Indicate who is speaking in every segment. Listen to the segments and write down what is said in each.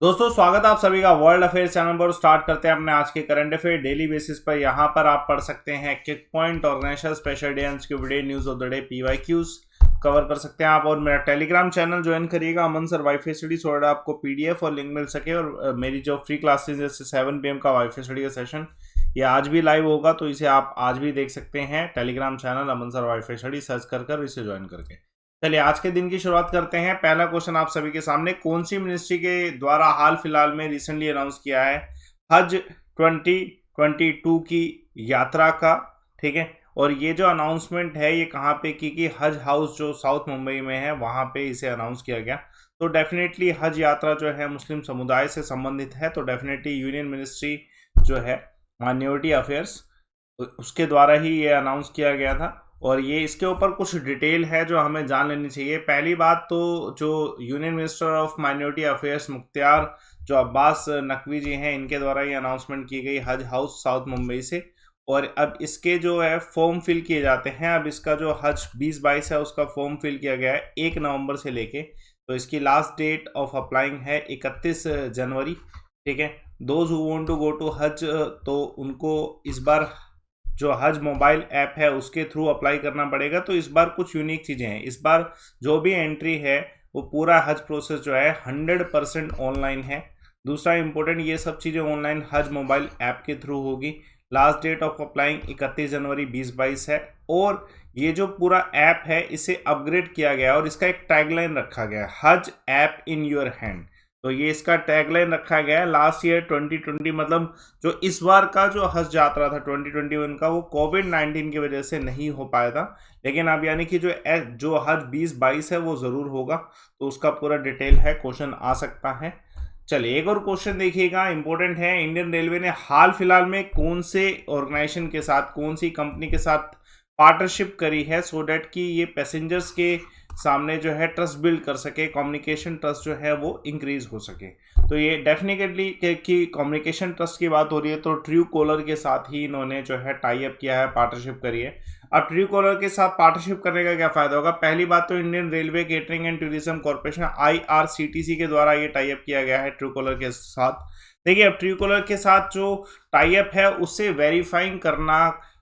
Speaker 1: दोस्तों स्वागत है आप सभी का वर्ल्ड अफेयर्स चैनल पर। स्टार्ट करते हैं अपने आज के करंट अफेयर डेली बेसिस पर। यहाँ पर आप पढ़ सकते हैं kick point, organisation special day, अनस्क्यूब day, news of the day, PYQs cover कर सकते हैं आप। और मेरा टेलीग्राम चैनल ज्वाइन करिएगा, अमन सर वाईफाई स्टडी, सो आपको पीडीएफ और लिंक मिल सके। और मेरी जो फ्री क्लासेज जैसे 7 PM का वाईफाई स्टडी का सेशन ये आज भी लाइव होगा, तो इसे आप आज भी देख सकते हैं। टेलीग्राम चैनल अमन सर वाईफाई स्टडी सर्च कर इसे ज्वाइन करके। चलिए आज के दिन की शुरुआत करते हैं। पहला क्वेश्चन आप सभी के सामने, कौन सी मिनिस्ट्री के द्वारा हाल फिलहाल में रिसेंटली अनाउंस किया है हज 2022 की यात्रा का, ठीक है। और ये जो अनाउंसमेंट है ये कहाँ पे की कि हज हाउस जो साउथ मुंबई में है वहाँ पे इसे अनाउंस किया गया। तो डेफिनेटली हज यात्रा जो है मुस्लिम समुदाय से संबंधित है, तो डेफिनेटली यूनियन मिनिस्ट्री जो है माइनॉरिटी अफेयर्स उसके द्वारा ही ये अनाउंस किया गया था। और ये इसके ऊपर कुछ डिटेल है जो हमें जान लेनी चाहिए। पहली बात तो जो union minister of minority affairs Mukhtar जो अब्बास नकवी जी हैं, इनके द्वारा ये अनाउंसमेंट की गई हज हाउस साउथ मुंबई से। और अब इसके जो है फॉर्म फिल किए जाते हैं। अब इसका जो हज 2022 है उसका फॉर्म फिल किया गया है 1 नवंबर से लेके, तो इसकी लास्ट डेट ऑफ अप्लाइंग है 31 जनवरी, ठीक है। Those who want to go to हज, तो उनको इस बार जो हज मोबाइल ऐप है उसके थ्रू अप्लाई करना पड़ेगा। तो इस बार कुछ यूनिक चीज़ें हैं। इस बार जो भी एंट्री है वो पूरा हज प्रोसेस जो है 100% ऑनलाइन है। दूसरा इम्पोर्टेंट, ये सब चीज़ें ऑनलाइन हज मोबाइल ऐप के थ्रू होगी। लास्ट डेट ऑफ अप्लाइंग 31 जनवरी 2022 है। और ये जो पूरा ऐप है इसे अपग्रेड किया गया और इसका एक टैगलाइन रखा गया है, हज ऐप इन योर हैंड। तो ये इसका टैगलाइन रखा गया है। लास्ट ईयर 2020 मतलब जो इस बार का जो हज यात्रा था 2021 का, वो कोविड-19 की वजह से नहीं हो पाया था। लेकिन अब यानी कि जो हज 2022 है वो ज़रूर होगा। तो उसका पूरा डिटेल है, क्वेश्चन आ सकता है। चलिए एक और क्वेश्चन देखिएगा, इंपॉर्टेंट है। इंडियन रेलवे ने हाल फिलहाल में कौन से ऑर्गेनाइजेशन के साथ, कौन सी कंपनी के साथ पार्टनरशिप करी है सो डैट कि ये पैसेंजर्स के सामने जो है ट्रस्ट बिल्ड कर सके, कम्युनिकेशन ट्रस्ट जो है वो इंक्रीज हो सके। तो ये डेफिनेटली कि कम्युनिकेशन ट्रस्ट की बात हो रही है तो ट्रू कॉलर के साथ ही इन्होंने जो है टाई अप किया है, पार्टनरशिप करी है। अब ट्रू कॉलर के साथ पार्टनरशिप करने का क्या फ़ायदा होगा? पहली बात तो Indian railway catering and tourism corporation IRCTC के द्वारा ये टाई अप किया गया है ट्रू कॉलर के साथ। देखिए अब ट्रू कॉलर के साथ जो टाई अप है उससे वेरीफाइंग करना,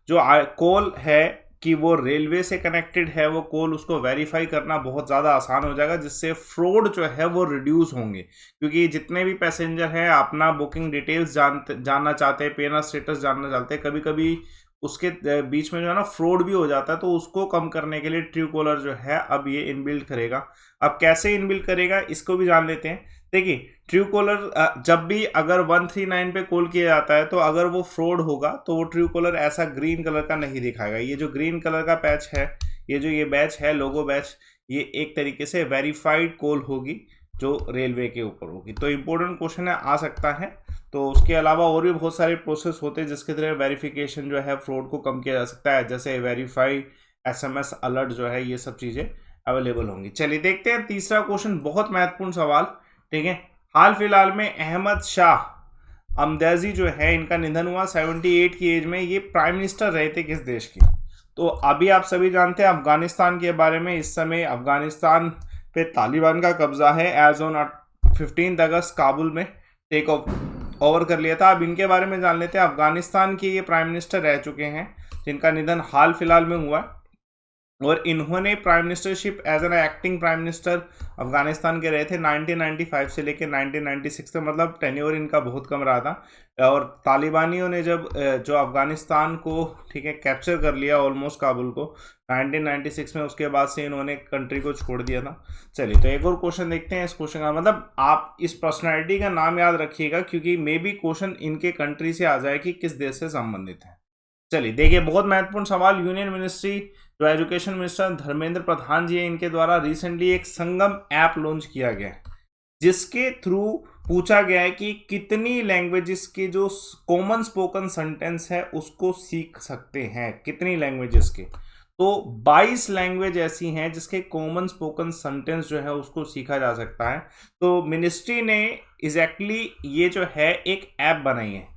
Speaker 1: जो कॉल है कि वो रेलवे से कनेक्टेड है, वो कॉल उसको वेरीफाई करना बहुत ज़्यादा आसान हो जाएगा, जिससे फ्रॉड जो है वो रिड्यूस होंगे। क्योंकि जितने भी पैसेंजर हैं अपना बुकिंग डिटेल्स जानना चाहते हैं, पेमेंट स्टेटस जानना चाहते हैं, कभी कभी उसके बीच में जो है ना फ्रॉड भी हो जाता है। तो उसको कम करने के लिए ट्रू कॉलर जो है अब ये इनबिल्ट करेगा। अब कैसे इनबिल्ट करेगा इसको भी जान लेते हैं। देखिए ट्रू कॉलर जब भी अगर 139 पे कॉल किया जाता है तो अगर वो फ्रॉड होगा तो वो ट्रू कॉलर ऐसा ग्रीन कलर का नहीं दिखाएगा। ये जो ग्रीन कलर का पैच है, ये जो ये बैच है, लोगो बैच, ये एक तरीके से वेरीफाइड कॉल होगी जो रेलवे के ऊपर होगी। तो इम्पोर्टेंट क्वेश्चन है, आ सकता है। तो उसके अलावा और भी बहुत सारे प्रोसेस होते हैं जिसके तरह वेरिफिकेशन जो है फ्रॉड को कम किया जा सकता है, जैसे वेरीफाइड SMS अलर्ट जो है, ये सब चीज़ें अवेलेबल होंगी। चलिए देखते हैं तीसरा क्वेश्चन, बहुत महत्वपूर्ण सवाल, ठीक है। हाल फिलहाल में अहमद शाह अमदैजी जो है इनका निधन हुआ 78 की एज में। ये प्राइम मिनिस्टर रहे थे किस देश की? तो अभी आप सभी जानते हैं अफगानिस्तान के बारे में। इस समय अफगानिस्तान पे तालिबान का कब्जा है। एज ऑन 15 अगस्त काबुल में टेक ओवर कर लिया था। अब इनके बारे में जान लेते हैं। अफगानिस्तान के ये प्राइम मिनिस्टर रह चुके हैं जिनका निधन हाल फिलहाल में हुआ, और इन्होंने prime ministership as an acting prime minister Afghanistan के रहे थे 1995 से लेकर 1996 तक, मतलब टेन्योर इनका बहुत कम रहा था। और तालिबानियों ने जब जो अफगानिस्तान को, ठीक है, कैप्चर कर लिया ऑलमोस्ट काबुल को 1996 में, उसके बाद से इन्होंने कंट्री को छोड़ दिया था। चलिए तो एक और क्वेश्चन देखते हैं। इस क्वेश्चन का मतलब आप इस पर्सनैलिटी का नाम याद रखिएगा क्योंकि मे बी क्वेश्चन इनके कंट्री से आ जाए कि किस देश से संबंधित है। चलिए देखिए बहुत महत्वपूर्ण सवाल, यूनियन मिनिस्ट्री जो एजुकेशन मिनिस्टर धर्मेंद्र प्रधान जी है, इनके द्वारा रिसेंटली एक संगम ऐप लॉन्च किया गया है जिसके थ्रू पूछा गया है कि कितनी लैंग्वेजेस के जो कॉमन स्पोकन सेंटेंस है उसको सीख सकते हैं, कितनी लैंग्वेजेस के। तो 22 लैंग्वेज ऐसी हैं जिसके कॉमन स्पोकन सेंटेंस जो है उसको सीखा जा सकता है। तो मिनिस्ट्री ने एग्जैक्टली ये जो है एक ऐप बनाई है,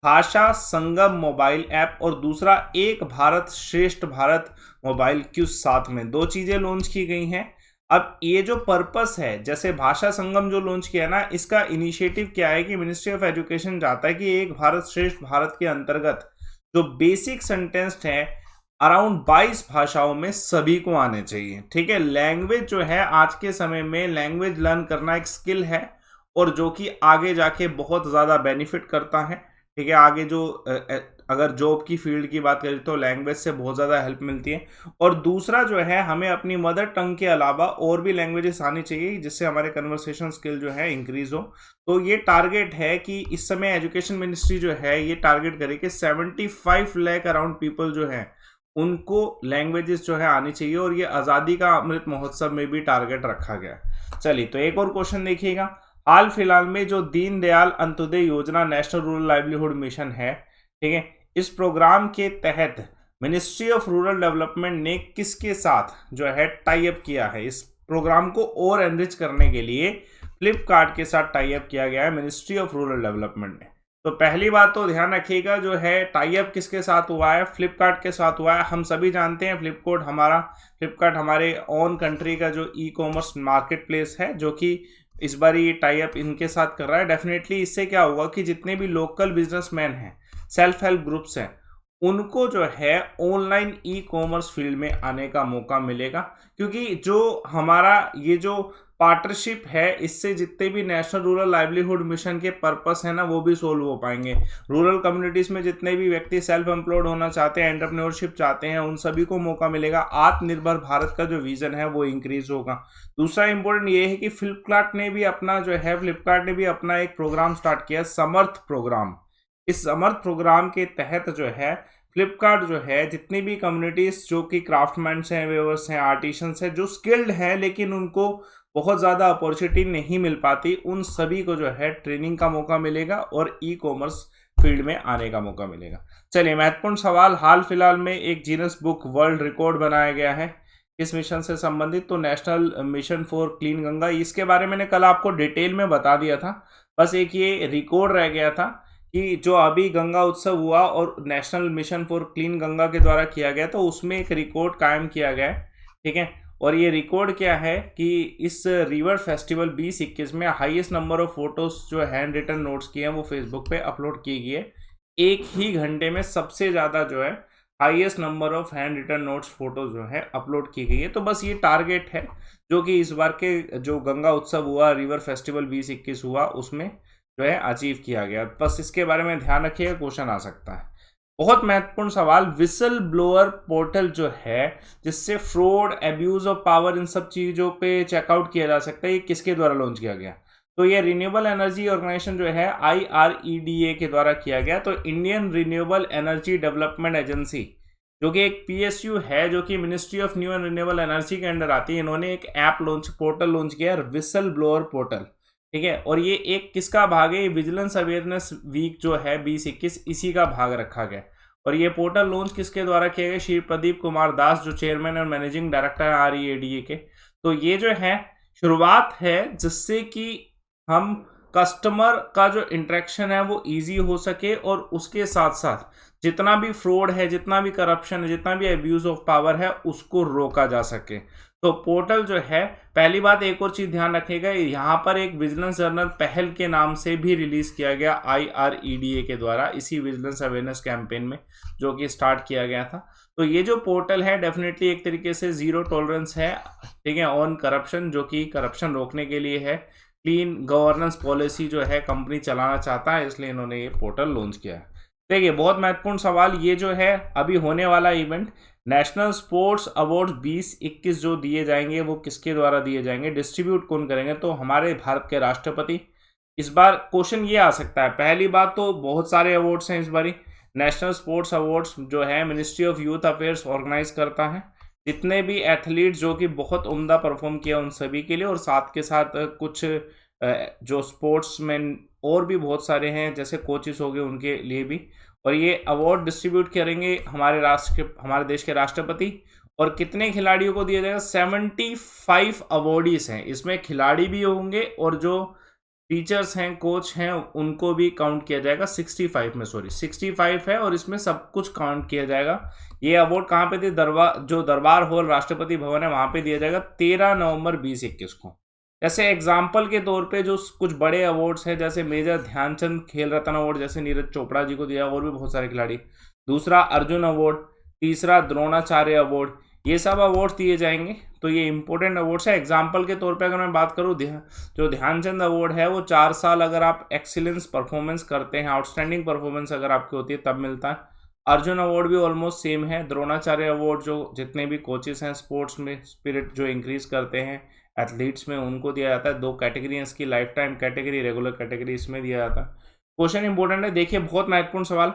Speaker 1: भाषा संगम मोबाइल ऐप, और दूसरा एक भारत श्रेष्ठ भारत मोबाइल क्यों, साथ में दो चीज़ें लॉन्च की गई हैं। अब ये जो पर्पस है, जैसे भाषा संगम जो लॉन्च किया ना, इसका इनिशिएटिव क्या है कि मिनिस्ट्री ऑफ एजुकेशन चाहता है कि एक भारत श्रेष्ठ भारत के अंतर्गत जो बेसिक सेंटेंस है अराउंड 22 भाषाओं में सभी को आने चाहिए। ठीक है, लैंग्वेज जो है आज के समय में लैंग्वेज लर्न करना एक स्किल है और जो कि आगे जाके बहुत ज़्यादा बेनिफिट करता है। ठीक है, आगे जो अगर जॉब की फील्ड की बात करें तो लैंग्वेज से बहुत ज़्यादा हेल्प मिलती है। और दूसरा जो है, हमें अपनी मदर टंग के अलावा और भी लैंग्वेजेस आनी चाहिए जिससे हमारे कन्वर्सेशन स्किल जो है इंक्रीज हो। तो ये टारगेट है कि इस समय एजुकेशन मिनिस्ट्री जो है ये टारगेट करे कि 75 लाख अराउंड पीपल जो है उनको लैंग्वेजेस जो है आनी चाहिए, और ये आज़ादी का अमृत महोत्सव में भी टारगेट रखा गया। चलिए, तो एक और क्वेश्चन देखिएगा। हाल फिलहाल में जो दीनदयाल अंत्योदय योजना नेशनल रूरल लाइवलीहुड मिशन है, ठीक है, इस प्रोग्राम के तहत मिनिस्ट्री ऑफ रूरल डेवलपमेंट ने किसके साथ जो है टाई अप किया है? इस प्रोग्राम को और एनरिच करने के लिए फ्लिपकार्ट के साथ टाई अप किया गया है मिनिस्ट्री ऑफ रूरल डेवलपमेंट ने। तो पहली बात तो ध्यान रखिएगा, जो है टाई अप किसके साथ हुआ है? फ्लिपकार्ट के साथ हुआ है। हम सभी जानते हैं फ्लिपकार्ट हमारे ओन कंट्री का जो ई कॉमर्स मार्केट प्लेस है, जो कि इस बार ये टाई अप इनके साथ कर रहा है। डेफिनेटली इससे क्या होगा कि जितने भी लोकल बिजनेसमैन हैं, सेल्फ हेल्प ग्रुप्स हैं, उनको जो है ऑनलाइन ई कॉमर्स फील्ड में आने का मौका मिलेगा, क्योंकि जो हमारा ये जो पार्टनरशिप है इससे जितने भी नेशनल रूरल लाइवलीहुड मिशन के पर्पस है ना, वो भी सोल्व हो पाएंगे। रूरल कम्युनिटीज़ में जितने भी व्यक्ति सेल्फ एम्प्लॉयड होना चाहते हैं, एंटरप्रेन्योरशिप चाहते हैं, उन सभी को मौका मिलेगा। आत्मनिर्भर भारत का जो विजन है वो इंक्रीज होगा। दूसरा इंपॉर्टेंट ये है कि फ्लिपकार्ट ने भी अपना एक प्रोग्राम स्टार्ट किया, समर्थ प्रोग्राम। इस समर्थ प्रोग्राम के तहत जो है फ्लिपकार्ट जो है जितनी भी कम्युनिटीज़ जो कि क्राफ्टमैन्स हैं, वेवर्स हैं, आर्टिशंस हैं, जो स्किल्ड हैं लेकिन उनको बहुत ज़्यादा अपॉर्चुनिटी नहीं मिल पाती, उन सभी को जो है ट्रेनिंग का मौका मिलेगा और ई कॉमर्स फील्ड में आने का मौका मिलेगा। चलिए, महत्वपूर्ण सवाल, हाल फिलहाल में एक गिनीज बुक वर्ल्ड रिकॉर्ड बनाया गया है इस मिशन से संबंधित, तो national mission for clean Ganga. इसके बारे में मैंने कल आपको डिटेल में बता दिया था, बस एक ये रिकॉर्ड रह गया था कि जो अभी गंगा उत्सव हुआ और national mission for clean Ganga के द्वारा किया गया, तो उसमें एक रिकॉर्ड कायम किया गया है। ठीक है, और ये रिकॉर्ड क्या है कि इस रिवर फेस्टिवल 2021 में हाईएस्ट नंबर ऑफ फोटोज जो हैंड रिटन नोट्स किए हैं वो फेसबुक पे अपलोड की गई है। एक ही घंटे में सबसे ज़्यादा जो है highest number of hand written notes photos जो है अपलोड की गई है। तो बस ये टारगेट है जो कि इस बार के जो गंगा उत्सव हुआ, रिवर फेस्टिवल 2021 हुआ, उसमें जो है अचीव किया गया। बस इसके बारे में ध्यान रखिएगा, क्वेश्चन आ सकता है। बहुत महत्वपूर्ण सवाल, विसल ब्लोअर पोर्टल जो है जिससे फ्रॉड, एब्यूज ऑफ पावर, इन सब चीज़ों पे चेकआउट किया जा सकता है, ये किसके द्वारा लॉन्च किया गया? तो ये रिन्यूएबल एनर्जी ऑर्गेनाइजेशन जो है IREDA के द्वारा किया गया। तो Indian renewable energy development agency, जो कि एक PSU है, जो कि ministry of new and renewable energy के अंडर आती है, इन्होंने एक पोर्टल लॉन्च किया, विसल ब्लोअर पोर्टल। ठीक है, और ये एक किसका भाग है? विजिलेंस अवेयरनेस वीक जो है 2021, इसी का भाग रखा गया। और ये पोर्टल लॉन्च किसके द्वारा किया गया? श्री प्रदीप कुमार दास, जो चेयरमैन और मैनेजिंग डायरेक्टर है REDA के। तो ये जो है शुरुआत है जिससे कि हम कस्टमर का जो इंटरेक्शन है वो इजी हो सके, और उसके साथ साथ जितना भी फ्रॉड है, जितना भी करप्शन है, जितना भी एब्यूज ऑफ पावर है, उसको रोका जा सके। तो पोर्टल जो है, पहली बात एक और चीज़ ध्यान रखिएगा, यहाँ पर एक विजिलेंस जर्नल पहल के नाम से भी रिलीज़ किया गया IREDA के द्वारा, इसी विजिलेंस अवेयरनेस कैंपेन में जो कि स्टार्ट किया गया था। तो ये जो पोर्टल है डेफिनेटली एक तरीके से जीरो टॉलरेंस है, ठीक है, ऑन करप्शन, जो कि करप्शन रोकने के लिए है। क्लीन गवर्नेंस पॉलिसी जो है कंपनी चलाना चाहता है, इसलिए इन्होंने ये पोर्टल लॉन्च किया है। देखिए, बहुत महत्वपूर्ण सवाल, ये जो है अभी होने वाला इवेंट नेशनल स्पोर्ट्स अवार्ड्स 2021 जो दिए जाएंगे वो किसके द्वारा दिए जाएंगे, डिस्ट्रीब्यूट कौन करेंगे? तो हमारे भारत के राष्ट्रपति। इस बार क्वेश्चन ये आ सकता है, पहली बात तो बहुत सारे अवार्ड्स हैं इस बारी। नेशनल स्पोर्ट्स अवार्ड्स जो है ministry of youth affairs organise करता है, जितने भी एथलीट्स जो कि बहुत उम्दा परफॉर्म किया उन सभी के लिए, और साथ के साथ कुछ जो स्पोर्ट्समैन और भी बहुत सारे हैं जैसे कोचेस हो गए, उनके लिए भी। और ये अवार्ड डिस्ट्रीब्यूट करेंगे हमारे देश के राष्ट्रपति। और कितने खिलाड़ियों को दिया जाएगा? 75 अवार्डीज हैं, इसमें खिलाड़ी भी होंगे और जो टीचर्स हैं, कोच हैं, उनको भी काउंट किया जाएगा 65 में, सॉरी 65 है और इसमें सब कुछ काउंट किया जाएगा। ये अवार्ड कहाँ पे थे, दरबार हॉल राष्ट्रपति भवन है वहां पे दिया जाएगा 13 नवंबर 2021 को। जैसे एग्जाम्पल के तौर पे जो कुछ बड़े अवार्ड्स हैं, जैसे मेजर ध्यानचंद खेल रत्न अवार्ड जैसे नीरज चोपड़ा जी को दिया, और भी बहुत सारे खिलाड़ी। दूसरा अर्जुन अवार्ड, तीसरा द्रोणाचार्य अवार्ड, ये सब अवार्ड दिए जाएंगे। तो ये इंपॉर्टेंट अवार्ड्स है। एग्जाम्पल के तौर पे अगर मैं बात करूँ, जो ध्यानचंद अवार्ड है वो 4 साल अगर आप एक्सीलेंस परफॉर्मेंस करते हैं, आउटस्टैंडिंग परफॉर्मेंस अगर आपकी होती है तब मिलता है। अर्जुन अवार्ड भी ऑलमोस्ट सेम है। द्रोणाचार्य अवार्ड जो जितने भी कोचेस हैं स्पोर्ट्स में स्पिरिट जो इंक्रीज करते हैं एथलीट्स में, उनको दिया जाता है। 2 कैटेगरी है इसकी, life time category, regular category, इसमें दिया जाता है। क्वेश्चन इंपॉर्टेंट है, देखिए बहुत महत्वपूर्ण सवाल।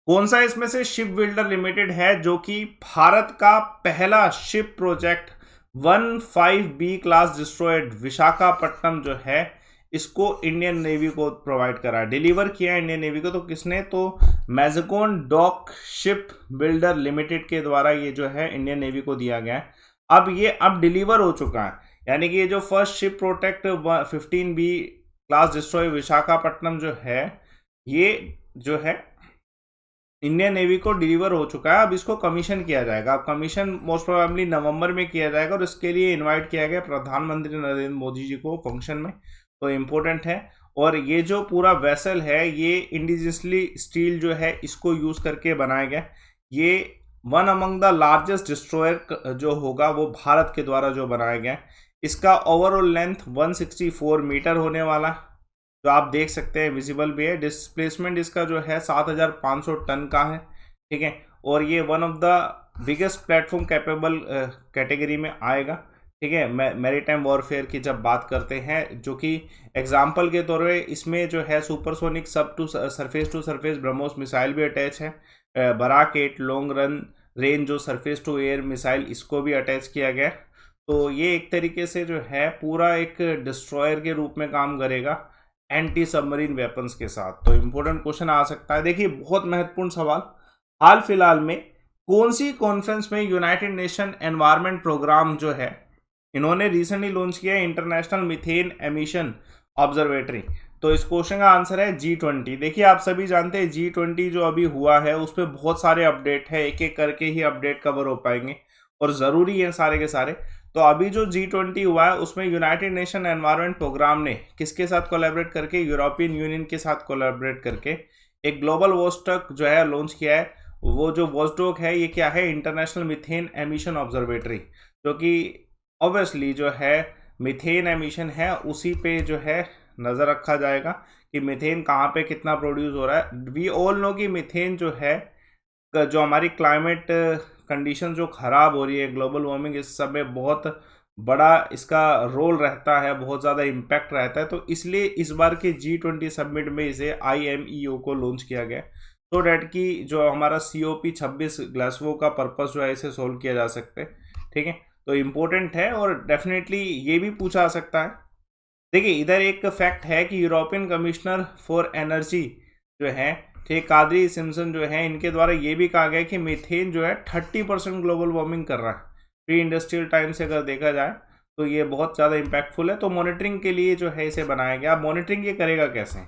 Speaker 1: कौन सा इसमें से शिप बिल्डर लिमिटेड है जो कि भारत का पहला ship project 15B class destroyed Visakhapatnam जो है इसको इंडियन नेवी को प्रोवाइड करा, डिलीवर किया इंडियन नेवी को। तो किसने, तो मैज़ेकोन डॉक शिप बिल्डर लिमिटेड के द्वारा ये जो है इंडियन नेवी को दिया गया है। अब डिलीवर हो चुका है, यानी कि ये जो first ship protect 15B class destroy Visakhapatnam जो है, ये जो है इंडियन नेवी को डिलीवर हो चुका है। अब इसको कमीशन किया जाएगा। अब कमीशन मोस्ट प्रोबेबली नवंबर में किया जाएगा और इसके लिए इनवाइट किया गया प्रधानमंत्री नरेंद्र मोदी जी को फंक्शन में, तो इम्पोर्टेंट है। और ये जो पूरा वेसल है ये इंडिजिनसली स्टील जो है इसको यूज करके बनाया गया। ये one among the largest destroyer जो होगा वो भारत के द्वारा जो बनाया गया। इसका ओवरऑल लेंथ 164 मीटर होने वाला, जो आप देख सकते हैं विजिबल भी है। डिस्प्लेसमेंट इसका जो है 7500 टन का है, ठीक है। और ये one of the biggest platform capable category में आएगा, ठीक है। मैरीटाइम वॉरफेयर की जब बात करते हैं, जो कि एग्जाम्पल के तौर पे इसमें जो है सुपरसोनिक सब टू सरफेस ब्रह्मोस मिसाइल भी अटैच है। बराक 8 लॉन्ग रन रेंज जो सरफेस टू एयर मिसाइल, इसको भी अटैच किया गया। तो ये एक तरीके से जो है पूरा एक डिस्ट्रॉयर के रूप में काम करेगा एंटी सबमरीन वेपन्स के साथ। तो इंपॉर्टेंट क्वेश्चन आ सकता है। देखिए बहुत महत्वपूर्ण सवाल, हाल फिलहाल में कौन सी कॉन्फ्रेंस में यूनाइटेड नेशन एनवायरनमेंट प्रोग्राम जो है इन्होंने रिसेंटली लॉन्च किया इंटरनेशनल मीथेन एमिशन ऑब्जर्वेटरी। तो इस क्वेश्चन का आंसर है G20। देखिए आप सभी जानते हैं G20 जो अभी हुआ है उस पर बहुत सारे अपडेट है, एक एक करके ही अपडेट कवर हो पाएंगे और ज़रूरी है सारे के सारे। तो अभी जो G20 हुआ है उसमें यूनाइटेड नेशन एनवायरनमेंट प्रोग्राम ने किसके साथ कोलैबोरेट करके, यूरोपियन यूनियन के साथ कोलैबोरेट करके एक ग्लोबल वॉचडॉग जो है लॉन्च किया है। वो जो वॉचडॉग है ये क्या है, इंटरनेशनल मीथेन एमिशन ऑब्जर्वेटरी, जो कि ऑब्वियसली जो है मीथेन एमिशन है उसी पे जो है नज़र रखा जाएगा कि मीथेन कहाँ पे कितना प्रोड्यूस हो रहा है। वी ऑल नो कि मीथेन जो है जो हमारी क्लाइमेट कंडीशन जो ख़राब हो रही है, ग्लोबल वार्मिंग, इस सब में बहुत बड़ा इसका रोल रहता है, बहुत ज़्यादा इम्पैक्ट रहता है। तो इसलिए इस बार के G20 समिट में इसे IMEO को लॉन्च किया गया, सो डैट कि जो हमारा COP26 ग्लासगो का पर्पस जो है इसे सोल्व किया जा सकते हैं, ठीक है। तो इम्पोर्टेंट है और डेफिनेटली ये भी पूछा जा सकता है। देखिए इधर एक फैक्ट है कि यूरोपियन कमिश्नर फॉर एनर्जी जो है, ठीक, कादरी सिम्सन जो है, इनके द्वारा ये भी कहा गया कि मीथेन जो है 30% ग्लोबल वार्मिंग कर रहा है प्री इंडस्ट्रियल टाइम से अगर देखा जाए तो ये बहुत ज़्यादा इम्पैक्टफुल है। तो मॉनिटरिंग के लिए जो है इसे बनाया गया। अब मॉनिटरिंग ये करेगा कैसे,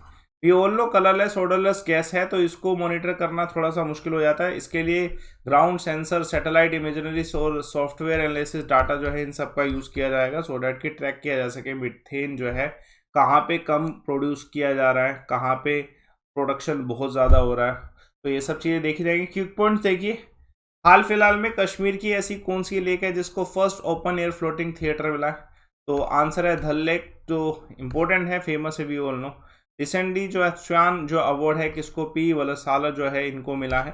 Speaker 1: ये all know colourless odourless gas है, तो इसको मॉनिटर करना थोड़ा सा मुश्किल हो जाता है। इसके लिए ग्राउंड सेंसर, सैटेलाइट इमेजनरी और सॉफ्टवेयर एनालिसिस डाटा जो है इन सब का यूज़ किया जाएगा, सो डैट कि ट्रैक किया जा सके मीथेन जो है कहाँ पे कम प्रोड्यूस किया जा रहा है, कहाँ पे प्रोडक्शन बहुत ज़्यादा हो रहा है। तो ये सब चीज़ें देखी जाएंगी। क्विक पॉइंट देखिए, हाल फिलहाल में कश्मीर की ऐसी कौन सी लेक है जिसको first open air floating theatre मिला है, तो आंसर है धल लेक, जो इम्पोर्टेंट है, फेमस है, वी ऑल नो। रिसेंटली जो है स्वान जो अवार्ड है किसको, P वलसाला जो है इनको मिला है।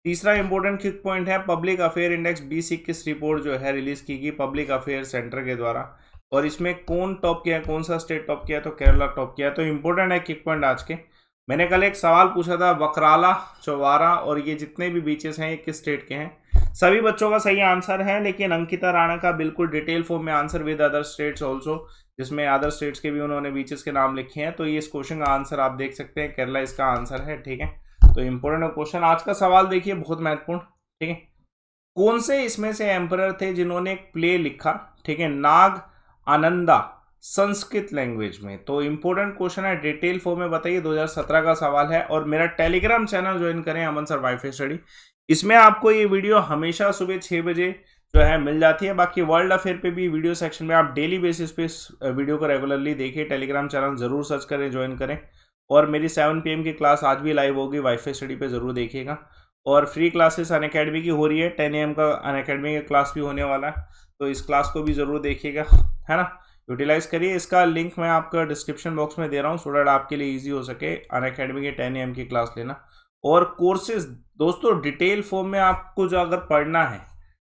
Speaker 1: तीसरा इंपॉर्टेंट क्विक पॉइंट है पब्लिक अफेयर इंडेक्स 2021 रिपोर्ट जो है रिलीज की गई पब्लिक अफेयर सेंटर के द्वारा, और इसमें कौन टॉप किया है, कौन सा स्टेट टॉप किया है, तो केरला टॉप किया है। तो इंपॉर्टेंट है क्विक पॉइंट आज के। मैंने कल एक सवाल पूछा था, वक्राला, चौवारा और ये जितने भी बीचेस हैं ये किस स्टेट के हैं। सभी बच्चों का सही आंसर है, लेकिन अंकिता राणा का बिल्कुल डिटेल फॉर्म में answer with other states also, जिसमें अदर स्टेट्स के भी उन्होंने बीचेस के नाम लिखे हैं। तो ये इस क्वेश्चन का आंसर आप देख सकते हैं, केरला इसका आंसर है, ठीक है। तो इंपॉर्टेंट क्वेश्चन आज का सवाल देखिए, बहुत महत्वपूर्ण, ठीक है। कौन से इसमें से एम्परर थे जिन्होंने एक प्ले लिखा, ठीक है, नाग आनंदा संस्कृत लैंग्वेज में। तो इंपॉर्टेंट क्वेश्चन है, डिटेल फॉर्म में बताइए, 2017 का सवाल है। और मेरा टेलीग्राम चैनल ज्वाइन करें, अमन सर वाईफाई स्टडी। इसमें आपको ये वीडियो हमेशा सुबह 6 बजे जो है मिल जाती है। बाकी वर्ल्ड अफेयर पे भी वीडियो सेक्शन में आप डेली बेसिस पे इस वीडियो को रेगुलरली देखिए। टेलीग्राम चैनल जरूर सर्च करें, ज्वाइन करें। और मेरी 7 PM की क्लास आज भी लाइव होगी, वाईफाई स्टडी पे जरूर देखिएगा। और फ्री क्लासेस अनअकैडमी की हो रही है, 10 AM का अनअकैडमी का क्लास भी होने वाला है, तो इस क्लास को भी जरूर देखिएगा, है ना। यूटिलाइज करिए। इसका लिंक मैं आपका डिस्क्रिप्शन बॉक्स में दे रहा हूँ, सो दैट आपके लिए ईजी हो सके अनअकैडमी के 10 AM की क्लास लेना। और कोर्सेज दोस्तों डिटेल फॉर्म में आपको जो अगर पढ़ना है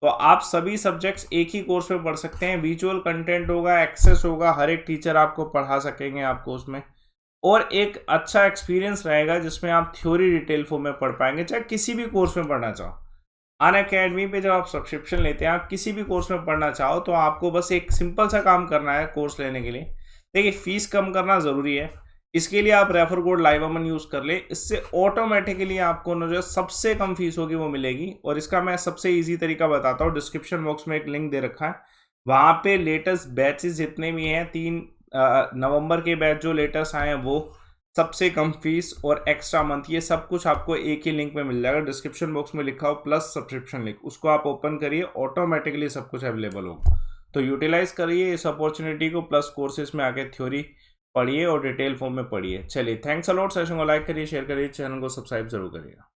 Speaker 1: तो आप सभी सब्जेक्ट्स एक ही कोर्स में पढ़ सकते हैं। विजुअल कंटेंट होगा, एक्सेस होगा, हर एक टीचर आपको पढ़ा सकेंगे आपको उसमें। और एक अच्छा एक्सपीरियंस रहेगा जिसमें आप थ्योरी डिटेल फॉर्म में पढ़ पाएंगे, चाहे किसी भी कोर्स में पढ़ना चाहो। अनअकैडमी पे जब आप सब्सक्रिप्शन लेते हैं, आप किसी भी कोर्स में पढ़ना चाहो, तो आपको बस एक सिंपल सा काम करना है कोर्स लेने के लिए। देखिए फीस कम करना ज़रूरी है, इसके लिए आप रेफर कोड लाइव अमन यूज़ कर ले। इससे ऑटोमेटिकली आपको न जो सबसे कम फीस होगी वो मिलेगी। और इसका मैं सबसे ईजी तरीका बताता हूँ, डिस्क्रिप्शन बॉक्स में एक लिंक दे रखा है, वहाँ पे लेटेस्ट बैचेस जितने भी हैं, 3 नवंबर के बैच जो लेटेस्ट आए हैं वो, सबसे कम फीस और एक्स्ट्रा मंथ, ये सब कुछ आपको एक ही लिंक में मिल जाएगा। डिस्क्रिप्शन बॉक्स में लिखा हो प्लस सब्सक्रिप्शन लिंक, उसको आप ओपन करिए, ऑटोमेटिकली सब कुछ अवेलेबल होगा। तो यूटिलाइज करिए इस अपॉर्चुनिटी को, प्लस कोर्सेज में आके थ्योरी पढ़िए और डिटेल फॉर्म में पढ़िए। चलिए, थैंक्स अ लॉट। सेशन को लाइक करिए, शेयर करिए, चैनल को सब्सक्राइब जरूर करिएगा।